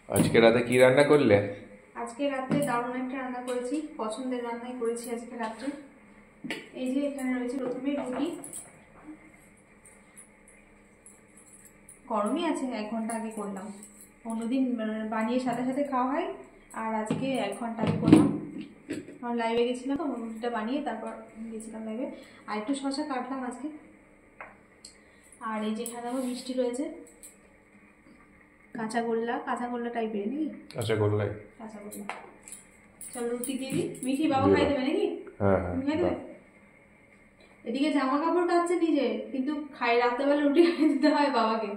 আজকে রাতে কি রান্না করলে? আজকে রাতে দারুণ একটা রান্না করেছি, পছন্দের রান্নাই করেছি আজকে রাতে। এই যে এখানে রয়েছে প্রথমে রুটি, গরমই আছে, 1 ঘন্টা আগে করলাম। অন্যদিন বানিয়ে সাথে সাথে খাওয়া হয়, আর আজকে 1 ঘন্টা আগে করলাম। আমার লাইভে গেছিলাম তো, রুটিটা বানিয়ে তারপর গেছিলাম লাইভে। আর একটু শসা কাটলাম আজকে। আর এই যেখানে আমার মিষ্টি রয়েছে, কাঁচাগোল্লা টাইপের নাকি? কাঁচাগোল্লা। চলো রুটি দিয়ে দিই। মিঠি বাবা খাই দেবে নাকি? হ্যাঁ খাই দেবে। এদিকে জামা কাপড় কাচ্ছে নিজে, কিন্তু খাই রাত্রেবেলা রুটি খাই দিতে হয় বাবাকে।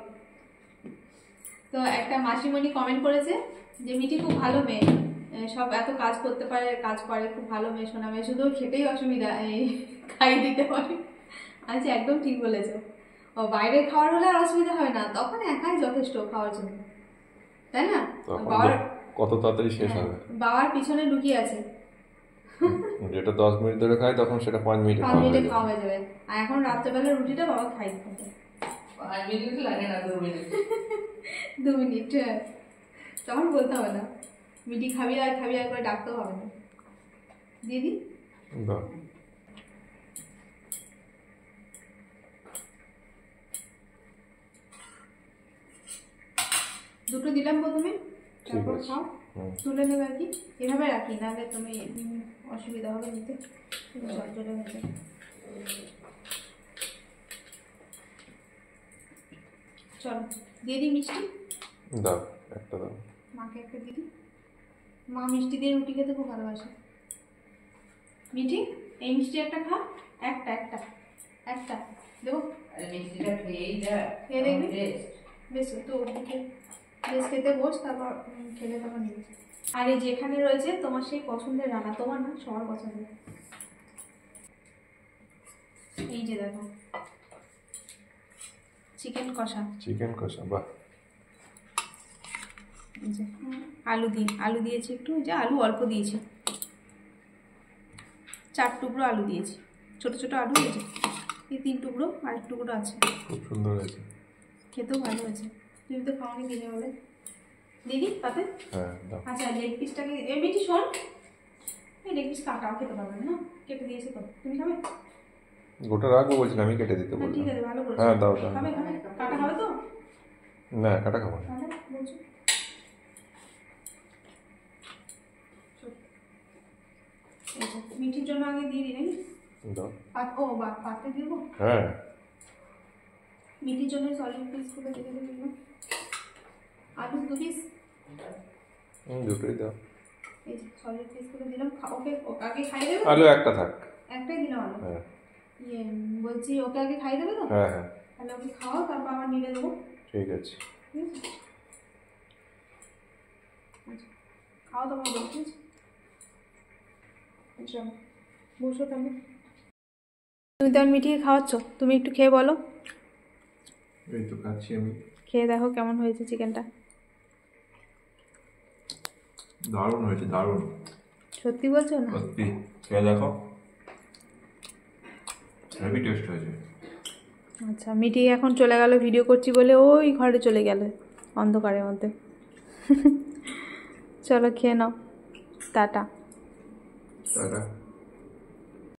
তো একটা মাসিমণি কমেন্ট করেছে যে মিঠি খুব ভালো মেয়ে, সব এত কাজ করতে পারে, কাজ করে, খুব ভালো মেয়ে, শোনা মেয়ে, শুধু খেতেই অসুবিধা, এই খাই দিতে পারে। আচ্ছা, একদম ঠিক বলেছো। ও বাইরে খাওয়ার হলে আর অসুবিধা হয় না, তখন একাই যথেষ্ট খাওয়ার জন্য, তাই না? বাবার কত তাড়াতাড়ি শেষ হবে। বাবার পিছনে লুকিয়ে আছে, যেটা 10 মিনিট ধরে খায় তখন সেটা 5 মিনিটে খাওয়া হয়ে যাবে। আর এখন রাত্রেবেলা রুটিটা বাবা খাই দিতে 5 মিনিট লাগে না, 2 মিনিট 2 মিনিট তখন বলতে হবে না মিটি খাবি আর করে ডাকতেও হবে না। দিদি দুটো দিলাম প্রথমে, তারপর খাও, তুলে নেবে আর কি। এভাবে রাখি, নাহলে তুমি অসুবিধা হবে নিতে, জলে হয়ে। চলো দিয়ে দিই মিষ্টি। দাও, একটা দাও। মাকে একটা দিদি, মা মিষ্টি দিয়ে রুটি খেতে খুব ভালোবাসে। মিঠি, এই মিষ্টি একটা খা, একটা একটা একটা দেবো। মিষ্টিটা খেয়ে দেখবি, বেশ তো বেশ খেতে বস, তারপর খেলে তারপর নিবি। আর এই যেখানে রয়েছে তোমার সেই পছন্দের রান্না, তোমার না সবার পছন্দের, এই যে দেখো চিকেন কষা। বাহ। আলু দিয়েছি একটু, যে আলু অল্প দিয়েছি, 4 টুকরো আলু দিয়েছি, ছোট ছোট আলু দিয়েছি, এই 3 টুকরো, আর 1 টুকরো আছে। খুব সুন্দর হয়েছে, খেতেও ভালো হয়েছে। তুমি তো খাওয়ানি দিনে বলে দিদি পাতে। আচ্ছা, লেগ পিসটাকে এমনি শোন, এই লেগ পিস কাটাও খেতে পারবে না, কেটে দিয়েছি তো, তুমি খাবে? গোটা রাখবো বলছিলাম, আমি কেটে দিতে বললাম। ঠিক আছে, ভালো করে। হ্যাঁ দাও দাও। খাবে কাটা খাবে তো? না, কাটা খাবো না। বলছো মিঠির জন্য আগে দিয়ে দিই নাকি? দাও। ও বা পাতে দিব। হ্যাঁ, মিঠির জন্য সলিড পিসগুলো দিয়ে দিলাম। আলু 2 পিস, দুটোই দাও। এই সলিড পিসগুলো দিলাম। ওকে আগে খাই দেবে? আলু একটা থাক। একটাই দিলাম আলু। হ্যাঁ। বলছি ওকে আগে খাই দেবে তো? হ্যাঁ হ্যাঁ। তাহলে ওকে খাওয়াও, তারপর আবার নিয়ে দেবো। ঠিক আছে। খাও তোমার বলছি। আচ্ছা বসো তাহলে। তুমি তো মিঠিয়ে খাওয়াচ্ছ, তুমি একটু খেয়ে বলো। এই তো খাচ্ছি আমি। খেয়ে দেখো কেমন হয়েছে চিকেনটা। দারুণ হয়েছে, দারুণ। সত্যি বলছো না? সত্যি, খেয়ে দেখো, হেভি টেস্ট হয়েছে। আচ্ছা, মিঠি এখন চলে গেল ভিডিও করছি বলে, ওই ঘরে চলে গেল অন্ধকারের মধ্যে। চলো খেয়ে নাও, টাটা।